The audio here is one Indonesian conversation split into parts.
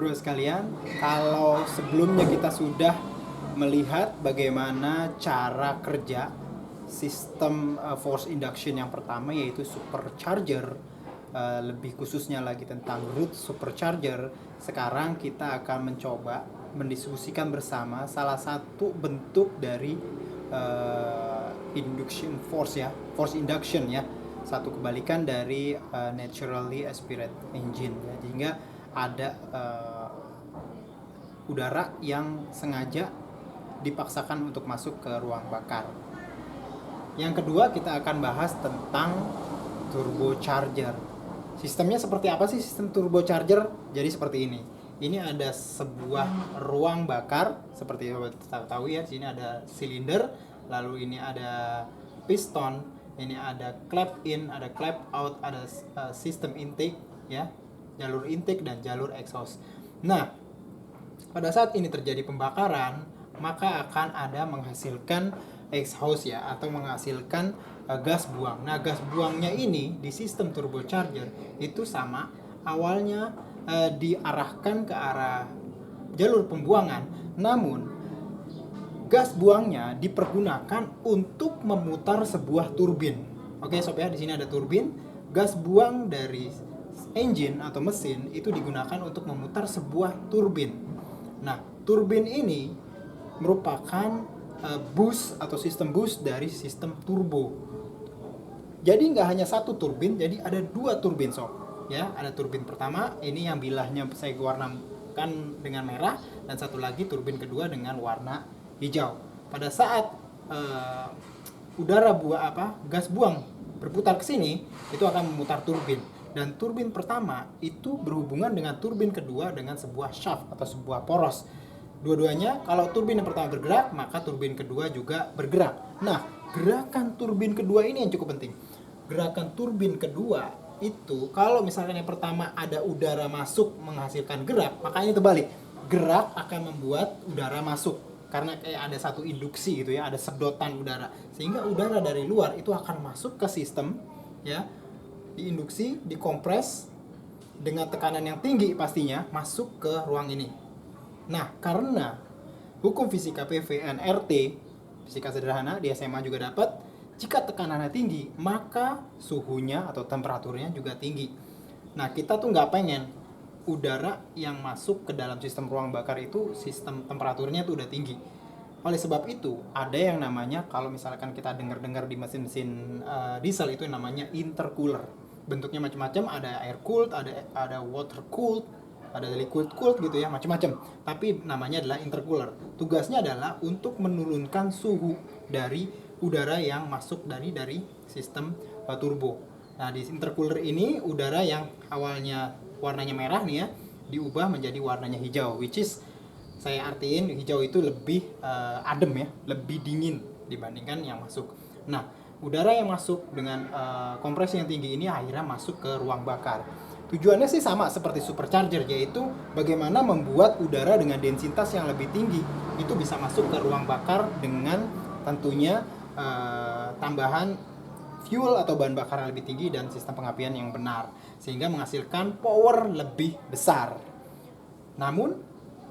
bro sekalian, kalau sebelumnya kita sudah melihat bagaimana cara kerja sistem force induction yang pertama, yaitu supercharger, lebih khususnya lagi tentang root supercharger. Sekarang kita akan mencoba mendiskusikan bersama salah satu bentuk dari induction force ya, force induction ya, satu kebalikan dari naturally aspirated engine ya, sehingga ada udara yang sengaja dipaksakan untuk masuk ke ruang bakar. Yang kedua, kita akan bahas tentang turbocharger. Sistemnya seperti apa sih sistem turbocharger? Jadi seperti ini. Ini ada sebuah ruang bakar seperti yang kita tahu ya. Di sini ada silinder, lalu ini ada piston, ini ada clap in, ada clap out, ada sistem intake ya, jalur intake dan jalur exhaust. Nah, pada saat ini terjadi pembakaran, maka akan ada menghasilkan exhaust ya, atau menghasilkan gas buang. Nah, gas buangnya ini di sistem turbocharger itu sama, awalnya diarahkan ke arah jalur pembuangan, namun gas buangnya dipergunakan untuk memutar sebuah turbin. Oke, sob ya, di sini ada turbin. Gas buang dari engine atau mesin itu digunakan untuk memutar sebuah turbin. Nah, turbin ini merupakan boost atau sistem boost dari sistem turbo. Jadi nggak hanya satu turbin, jadi ada dua turbin sob. Ya, ada turbin pertama ini yang bilahnya saya warnakan dengan merah, dan satu lagi turbin kedua dengan warna hijau. Pada saat gas buang berputar ke sini, itu akan memutar turbin. Dan turbin pertama itu berhubungan dengan turbin kedua dengan sebuah shaft atau sebuah poros. Dua-duanya, kalau turbin yang pertama bergerak, maka turbin kedua juga bergerak. Nah, gerakan turbin kedua ini yang cukup penting. Gerakan turbin kedua itu, kalau misalkan yang pertama ada udara masuk menghasilkan gerak, maka ini terbalik. Gerak akan membuat udara masuk. Karena kayak ada satu induksi gitu ya, ada sedotan udara. Sehingga udara dari luar itu akan masuk ke sistem ya, diinduksi, dikompres dengan tekanan yang tinggi pastinya, masuk ke ruang ini. Nah, karena hukum fisika PV&RT, fisika sederhana di SMA juga dapat, jika tekanannya tinggi, maka suhunya atau temperaturnya juga tinggi. Nah, kita tuh nggak pengen udara yang masuk ke dalam sistem ruang bakar itu sistem temperaturnya tuh udah tinggi. Oleh sebab itu, ada yang namanya, kalau misalkan kita dengar-dengar di mesin-mesin diesel, itu namanya intercooler. Bentuknya macam-macam, ada air cooled, ada water cooled, ada liquid cooled gitu ya, macam-macam. Tapi namanya adalah intercooler. Tugasnya adalah untuk menurunkan suhu dari udara yang masuk dari sistem turbo. Nah, di intercooler ini udara yang awalnya warnanya merah nih ya, diubah menjadi warnanya hijau, which is saya artiin hijau itu lebih adem ya, lebih dingin dibandingkan yang masuk. Nah, udara yang masuk dengan kompresi yang tinggi ini akhirnya masuk ke ruang bakar. Tujuannya sih sama seperti supercharger, yaitu bagaimana membuat udara dengan densitas yang lebih tinggi itu bisa masuk ke ruang bakar dengan tentunya tambahan fuel atau bahan bakar yang lebih tinggi dan sistem pengapian yang benar, sehingga menghasilkan power lebih besar. Namun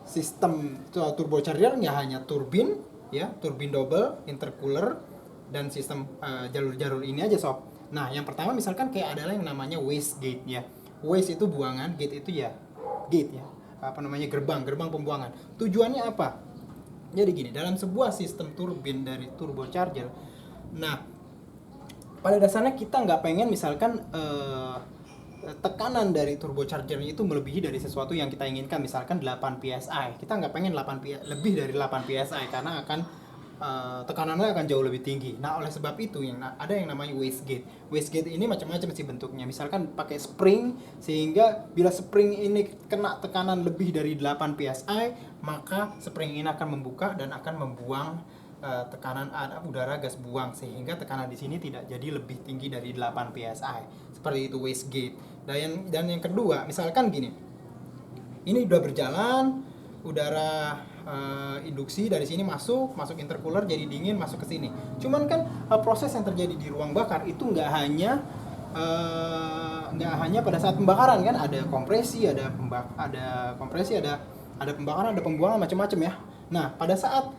sistem turbocharger nggak hanya turbin ya, turbin double, intercooler, dan sistem jalur-jalur ini aja sob. Nah, yang pertama misalkan kayak adalah yang namanya waste gate ya. Waste itu buangan, gate itu ya gate ya, gerbang pembuangan. Tujuannya apa? Jadi gini, dalam sebuah sistem turbin dari turbocharger, nah pada dasarnya kita nggak pengen misalkan tekanan dari turbocharger itu melebihi dari sesuatu yang kita inginkan, misalkan 8 psi. Kita nggak pengen lebih dari 8 psi karena akan tekanannya akan jauh lebih tinggi. Nah, oleh sebab itu ada yang namanya wastegate. Wastegate ini macam-macam sih bentuknya. Misalkan pakai spring, sehingga bila spring ini kena tekanan lebih dari 8 psi, maka spring ini akan membuka dan akan membuang tekanan udara gas buang, sehingga tekanan di sini tidak jadi lebih tinggi dari 8 psi. Seperti itu wastegate. Dan yang kedua, misalkan gini. Ini udah berjalan, udara induksi dari sini masuk intercooler jadi dingin, masuk ke sini. Cuman kan proses yang terjadi di ruang bakar itu nggak hanya nggak hanya pada saat pembakaran kan, ada kompresi, ada pembakaran, ada pembuangan macam-macam ya. Nah, pada saat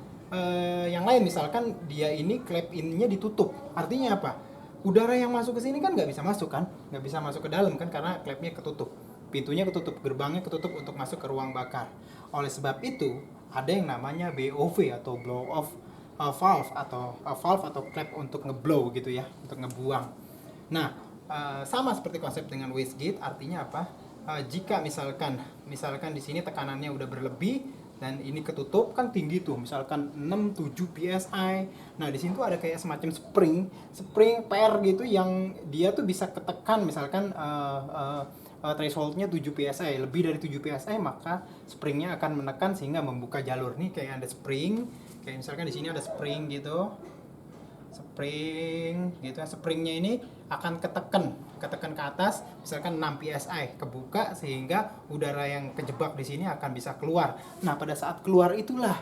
yang lain misalkan dia ini clap in-nya ditutup, artinya apa? Udara yang masuk ke sini kan nggak bisa masuk kan, nggak bisa masuk ke dalam kan karena clapnya ketutup, pintunya ketutup, gerbangnya ketutup untuk masuk ke ruang bakar. Oleh sebab itu ada yang namanya BOV atau blow off valve atau clap untuk ngeblow gitu ya, untuk ngebuang. Nah, sama seperti konsep dengan wastegate, artinya apa? Jika misalkan di sini tekanannya udah berlebih dan ini ketutup kan tinggi tuh, misalkan 6-7 psi. Nah, di sini tuh ada kayak semacam spring per gitu yang dia tuh bisa ketekan, misalkan thresholdnya 7 psi, lebih dari 7 psi maka springnya akan menekan sehingga membuka jalur. Nih kayak ada spring, kayak misalkan di sini ada spring gitu, springnya ini akan ketekan ke atas, misalkan 6 psi, kebuka sehingga udara yang kejebak di sini akan bisa keluar. Nah, pada saat keluar itulah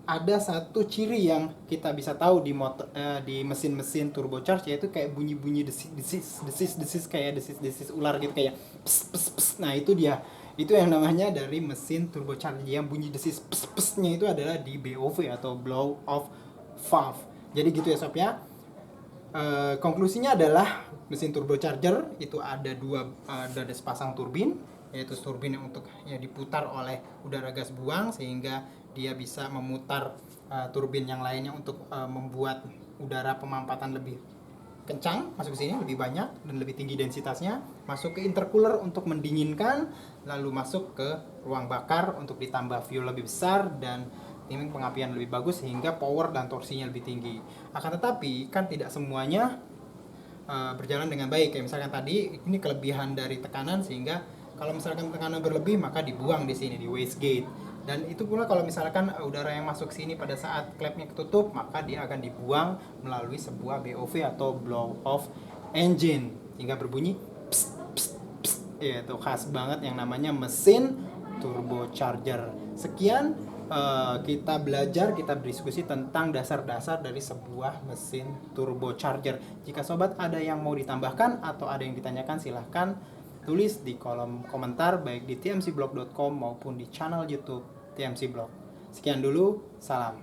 ada satu ciri yang kita bisa tahu di mesin-mesin turbocharge, yaitu kayak bunyi-bunyi desis kayak desis ular gitu, kayak pes pes pes. Nah, itu dia. Itu yang namanya dari mesin turbocharge, yang bunyi desis pes pesnya itu adalah di BOV atau blow off valve. Jadi gitu ya sob ya. Konklusinya adalah mesin turbocharger itu ada sepasang turbin, yaitu turbin yang untuk diputar oleh udara gas buang sehingga dia bisa memutar turbin yang lainnya untuk membuat udara pemampatan lebih kencang masuk ke sini, lebih banyak dan lebih tinggi densitasnya, masuk ke intercooler untuk mendinginkan, lalu masuk ke ruang bakar untuk ditambah fuel lebih besar dan timing pengapian lebih bagus sehingga power dan torsinya lebih tinggi. Akan tetapi kan tidak semuanya berjalan dengan baik. Kayak misalkan tadi ini kelebihan dari tekanan, sehingga kalau misalkan tekanan berlebih maka dibuang di sini di wastegate. Dan itu pula kalau misalkan udara yang masuk sini pada saat klepnya ketutup, maka dia akan dibuang melalui sebuah BOV atau blow off engine hingga berbunyi pst, pst, pst. Ya, itu khas banget yang namanya mesin turbocharger. Sekian kita belajar, kita berdiskusi tentang dasar-dasar dari sebuah mesin turbocharger. Jika sobat ada yang mau ditambahkan atau ada yang ditanyakan, silahkan tulis di kolom komentar baik di tmcblog.com maupun di channel YouTube TMC Blog. Sekian dulu, salam.